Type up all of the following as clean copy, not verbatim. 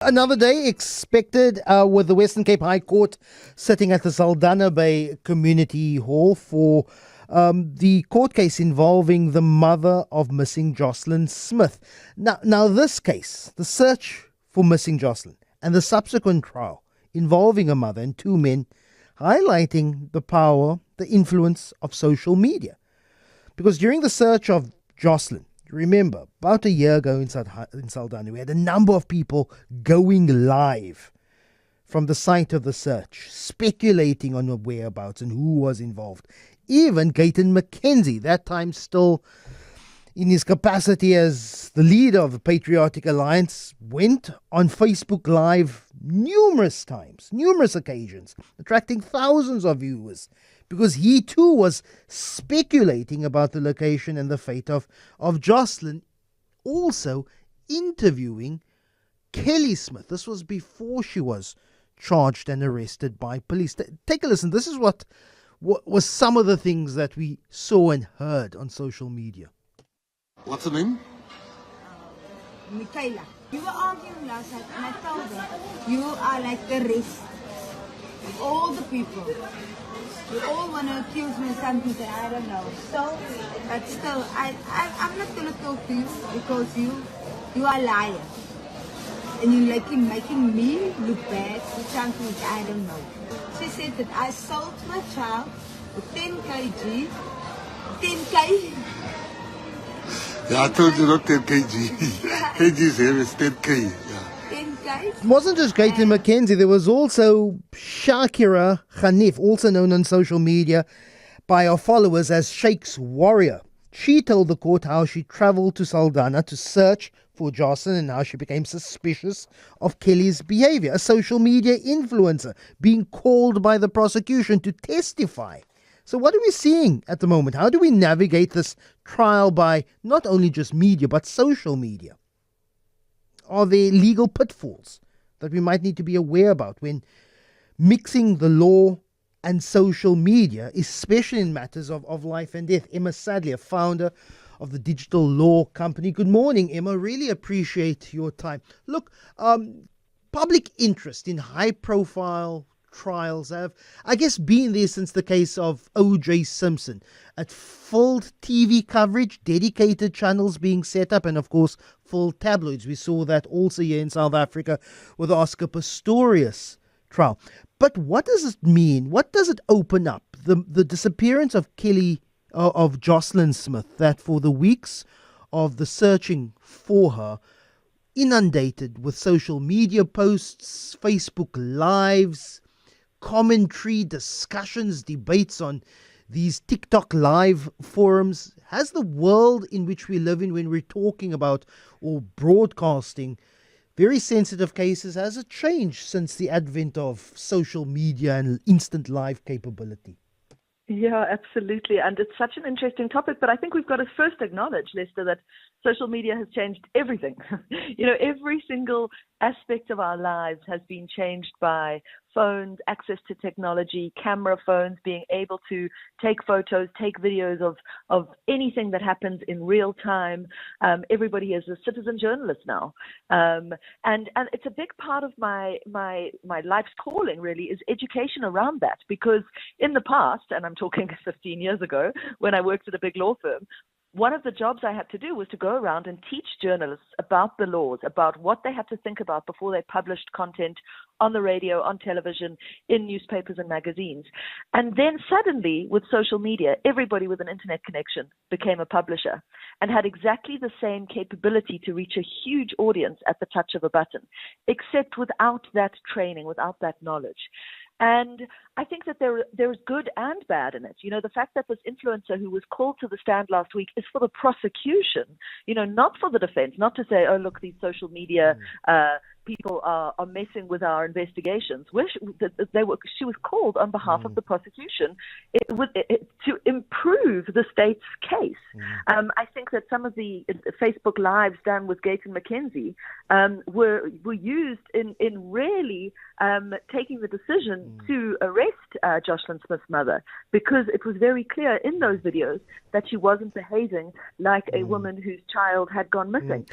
Another day expected with the Western Cape High Court sitting at the Saldanha Bay Community Hall for the court case involving the mother of missing Joshlin Smith. Now this case, the search for missing Joshlin and the subsequent trial involving a mother and two men, highlighting the power, the influence of social media. Because during the search of Joshlin, remember, about a year ago in Saldanha, we had a number of people going live from the site of the search, speculating on the whereabouts and who was involved. Even Gayton McKenzie, that time still in his capacity as the leader of the Patriotic Alliance, went on Facebook Live numerous times, numerous occasions, attracting thousands of viewers, because he too was speculating about the location and the fate of Joshlin, also interviewing Kelly Smith. This was before she was charged and arrested by police. Take a listen. This is what was some of the things that we saw and heard on social media. What's the name? Michaela. You were arguing last night and I told her, you are like the rest of all the people. You all want to accuse me of something that I don't know. So, but still, I'm not going to talk to you because you are a liar. And you're making me look bad for something that I don't know. She said that I sold my child for 10 kg. 10 kg. Yeah, I told you not 10 kg. kg is here, it's 10 k. Yeah. 10 kg. It wasn't just Gayton McKenzie, there was also Shakira Khanif, also known on social media by her followers as Sheikh's Warrior. She told the court how she travelled to Saldanha to search for Joshlin and how she became suspicious of Kelly's behaviour, a social media influencer being called by the prosecution to testify. So what are we seeing at the moment? How do we navigate this trial by not only just media, but social media? Are there legal pitfalls that we might need to be aware about when mixing the law and social media, especially in matters of life and death? Emma Sadlier, founder of the digital law company. Good morning, Emma. Really appreciate your time. Look, public interest in high-profile trials have, I guess, been there since the case of O.J. Simpson. At full TV coverage, dedicated channels being set up, and of course, full tabloids. We saw that also here in South Africa with the Oscar Pistorius trial. But what does it mean? What does it open up? The disappearance of Joshlin Smith, that for the weeks of the searching for her, inundated with social media posts, Facebook Lives, commentary, discussions, debates on these TikTok live forums. Has the world in which we live in, when we're talking about or broadcasting very sensitive cases, has it changed since the advent of social media and instant live capability? Yeah, absolutely. And it's such an interesting topic, but I think we've got to first acknowledge, Lester, that social media has changed everything. Every single aspect of our lives has been changed by phones, access to technology, camera phones, being able to take photos, take videos of anything that happens in real time. Everybody is a citizen journalist now. And it's a big part of my life's calling, really, is education around that. Because in the past, and I'm talking 15 years ago, when I worked at a big law firm, one of the jobs I had to do was to go around and teach journalists about the laws, about what they had to think about before they published content on the radio, on television, in newspapers and magazines. And then suddenly, with social media, everybody with an internet connection became a publisher and had exactly the same capability to reach a huge audience at the touch of a button, except without that training, without that knowledge. And I think that there's good and bad in it. The fact that this influencer who was called to the stand last week is for the prosecution, not for the defense, not to say, oh, look, these social media people are messing with our investigations. She was called on behalf of the prosecution to improve the state's case. I think that some of the Facebook Lives done with Gayton McKenzie were used in really taking the decision to arrest Joshlin Smith's mother, because it was very clear in those videos that she wasn't behaving like a woman whose child had gone missing.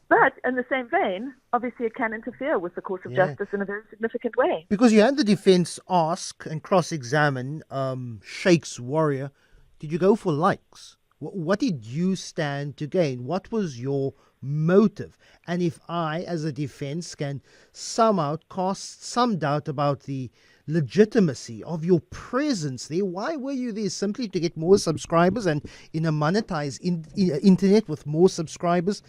But in the same vein, obviously it can interfere with the course of justice in a very significant way. Because you had the defense ask and cross-examine Sheikh's warrior, did you go for likes? What did you stand to gain? What was your motive? And if I, as a defense, can somehow cast some doubt about the legitimacy of your presence there, why were you there? Simply to get more subscribers? And in a monetized internet with more subscribers,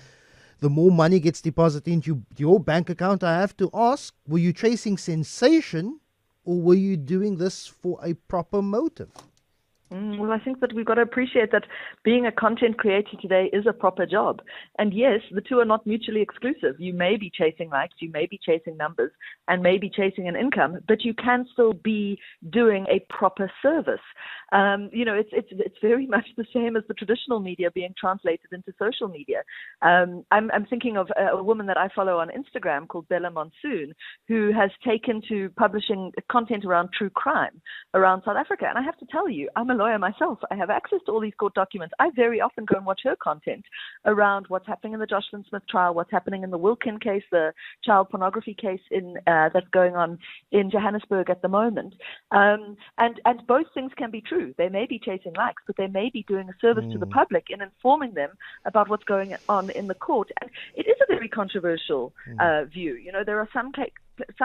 the more money gets deposited into your bank account. I have to ask, were you chasing sensation, or were you doing this for a proper motive? Well, I think that we've got to appreciate that being a content creator today is a proper job. And yes, the two are not mutually exclusive. You may be chasing likes, you may be chasing numbers, and maybe chasing an income, but you can still be doing a proper service. It's very much the same as the traditional media being translated into social media. I'm thinking of a woman that I follow on Instagram called Bella Monsoon, who has taken to publishing content around true crime around South Africa. And I have to tell you, I'm a lawyer myself. I have access to all these court documents. I very often go and watch her content around what's happening in the Joshlin Smith trial, what's happening in the Wilkin case, the child pornography case that's going on in Johannesburg at the moment. And both things can be true. They may be chasing likes, but they may be doing a service to the public in informing them about what's going on in the court. And it is a very controversial view. You know, there are some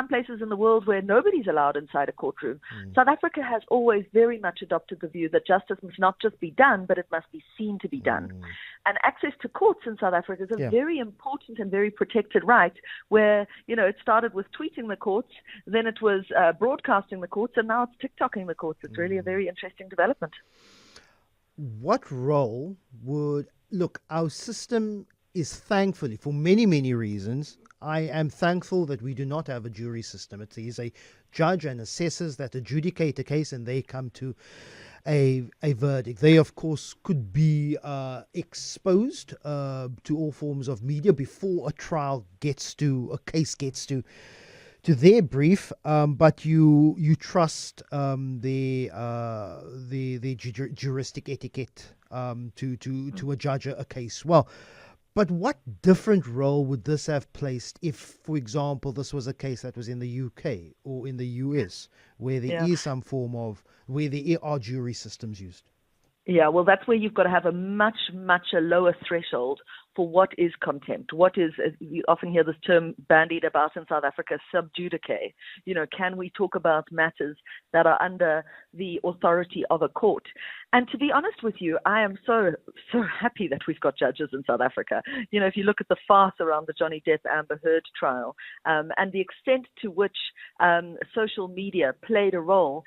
places in the world where nobody's allowed inside a courtroom. South Africa has always very much adopted the view that justice must not just be done, but it must be seen to be done. And access to courts in South Africa is a very important and very protected right, where, you know, it started with tweeting the courts, then it was broadcasting the courts, and now it's TikToking the courts. It's really a very interesting development. What role would... Look, our system is thankfully, for many, many reasons, I am thankful that we do not have a jury system. It is a judge and assessors that adjudicate a case, and they come to a verdict. They, of course, could be exposed to all forms of media before a case gets to their brief, but you trust the juristic etiquette to adjudge a case well. But what different role would this have placed if, for example, this was a case that was in the UK or in the US, where there is some form of, where there are jury systems used? Yeah, well, that's where you've got to have a much lower threshold for what is contempt. What is, you often hear this term bandied about in South Africa, sub judice. You know, can we talk about matters that are under the authority of a court? And to be honest with you, I am so happy that we've got judges in South Africa. You know, if you look at the farce around the Johnny Depp Amber Heard trial, and the extent to which social media played a role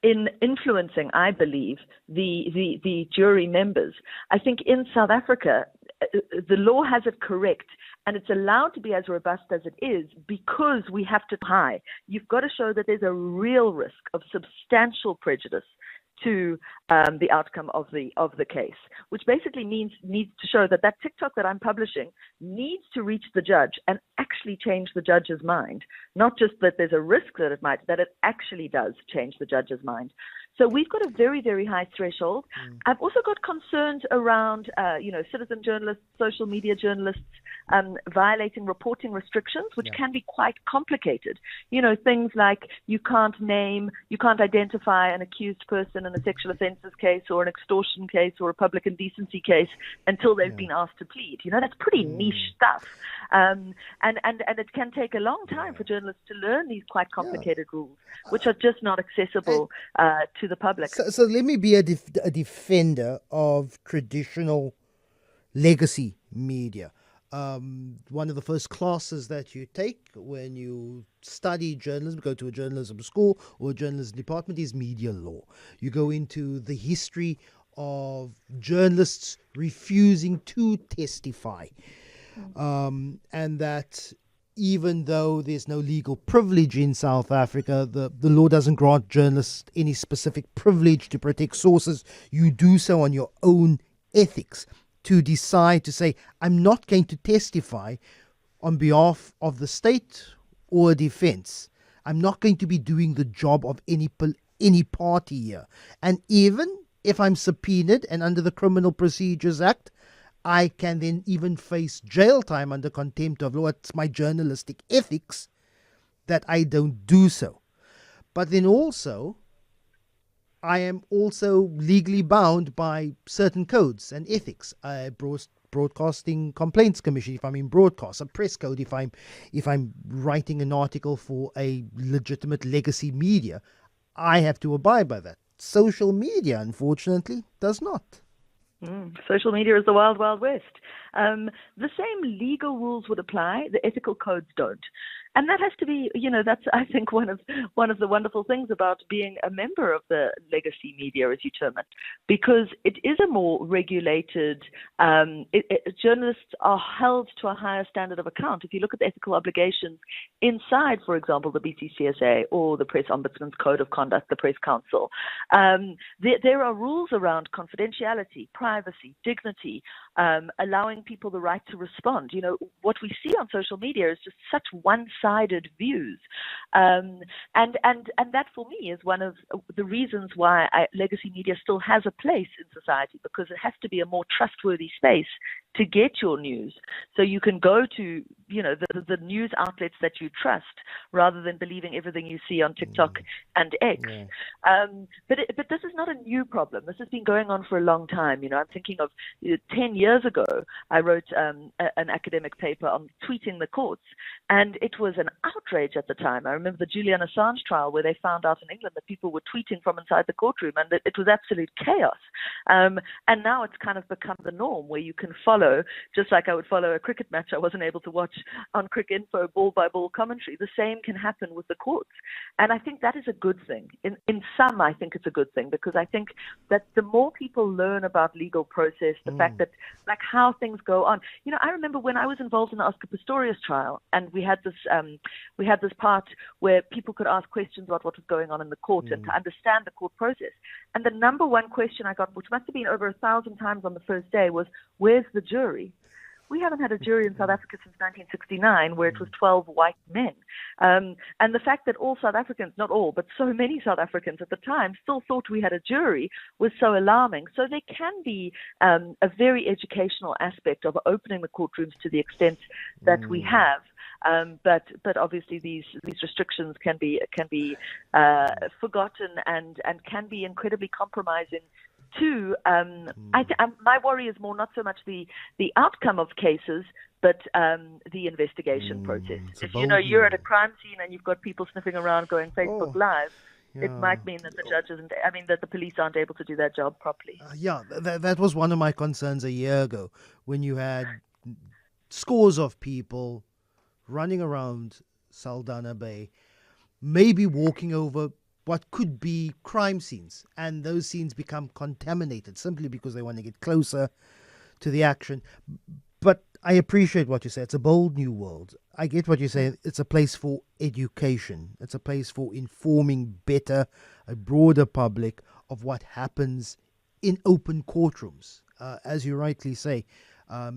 in influencing, I believe, the jury members. I think in South Africa, the law has it correct, and it's allowed to be as robust as it is because we have to high. You've got to show that there's a real risk of substantial prejudice to the outcome of the case, which basically needs to show that TikTok that I'm publishing needs to reach the judge and actually change the judge's mind, not just that there's a risk that it might, that it actually does change the judge's mind. So we've got a very, very high threshold. I've also got concerns around, citizen journalists, social media journalists violating reporting restrictions, which can be quite complicated. You know, things like you can't identify an accused person in a sexual offences case or an extortion case or a public indecency case until they've been asked to plead. You know, that's pretty niche stuff. And it can take a long time for journalists to learn these quite complicated rules, which are just not accessible to the public. So let me be a defender of traditional legacy media. One of the first classes that you take when you study journalism, go to a journalism school or a journalism department, is media law. You go into the history of journalists refusing to testify. And that even though there's no legal privilege in South Africa, the law doesn't grant journalists any specific privilege to protect sources. You do so on your own ethics, to decide to say, I'm not going to testify on behalf of the state or a defense. I'm not going to be doing the job of any party here. And even if I'm subpoenaed and under the Criminal Procedures Act, I can then even face jail time under contempt of law. It's my journalistic ethics that I don't do so. But then also, I am also legally bound by certain codes and ethics. Broadcasting Complaints Commission if I'm in broadcast, a press code if I'm writing an article for a legitimate legacy media. I have to abide by that. Social media, unfortunately, does not. Social media is the wild, wild west. The same legal rules would apply. The ethical codes don't. And that has to be, that's, I think, one of the wonderful things about being a member of the legacy media, as you term it, because it is a more regulated, journalists are held to a higher standard of account. If you look at the ethical obligations inside, for example, the BCCSA or the Press Ombudsman's Code of Conduct, the Press Council, there are rules around confidentiality, privacy, dignity, allowing people the right to respond. What we see on social media is just such one-sided views. And that for me is one of the reasons why legacy media still has a place in society, because it has to be a more trustworthy space to get your news. So you can go to, the news outlets that you trust rather than believing everything you see on TikTok and X. Yeah. But this is not a new problem. This has been going on for a long time. I'm thinking of 10 years ago, I wrote an academic paper on tweeting the courts, and it was an outrage at the time. I remember the Julian Assange trial where they found out in England that people were tweeting from inside the courtroom, and it was absolute chaos. And now it's kind of become the norm where you can follow, just like I would follow a cricket match I wasn't able to watch on Cricinfo ball-by-ball commentary. The same can happen with the courts. And I think that is a good thing. In some, I think it's a good thing, because I think that the more people learn about legal process, the fact that, like, how things go on. I remember when I was involved in the Oscar Pistorius trial, and we had this part where people could ask questions about what was going on in the court and to understand the court process. And the number one question I got, which must have been over 1,000 times on the first day, was, where's the jury? We haven't had a jury in South Africa since 1969, where it was 12 white men. And the fact that all South Africans, not all, but so many South Africans at the time still thought we had a jury was so alarming. So there can be a very educational aspect of opening the courtrooms to the extent that we have. But obviously these restrictions can be forgotten and can be incredibly compromising too. My worry is more not so much the outcome of cases, but the investigation process. If you're at a crime scene and you've got people sniffing around going Facebook Live, it might mean that that the police aren't able to do their job properly. That was one of my concerns a year ago, when you had scores of people running around Saldanha Bay, maybe walking over what could be crime scenes, and those scenes become contaminated simply because they want to get closer to the action. But I appreciate what you say. It's a bold new world. I get what you say. It's a place for education. It's a place for informing better, a broader public of what happens in open courtrooms. As you rightly say,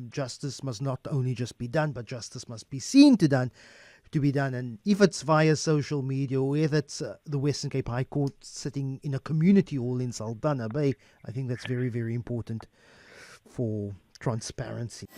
justice must not only just be done, but justice must be seen to be done. And if it's via social media, or if it's the Western Cape High Court sitting in a community hall in Saldanha Bay, I think that's very, very important for transparency.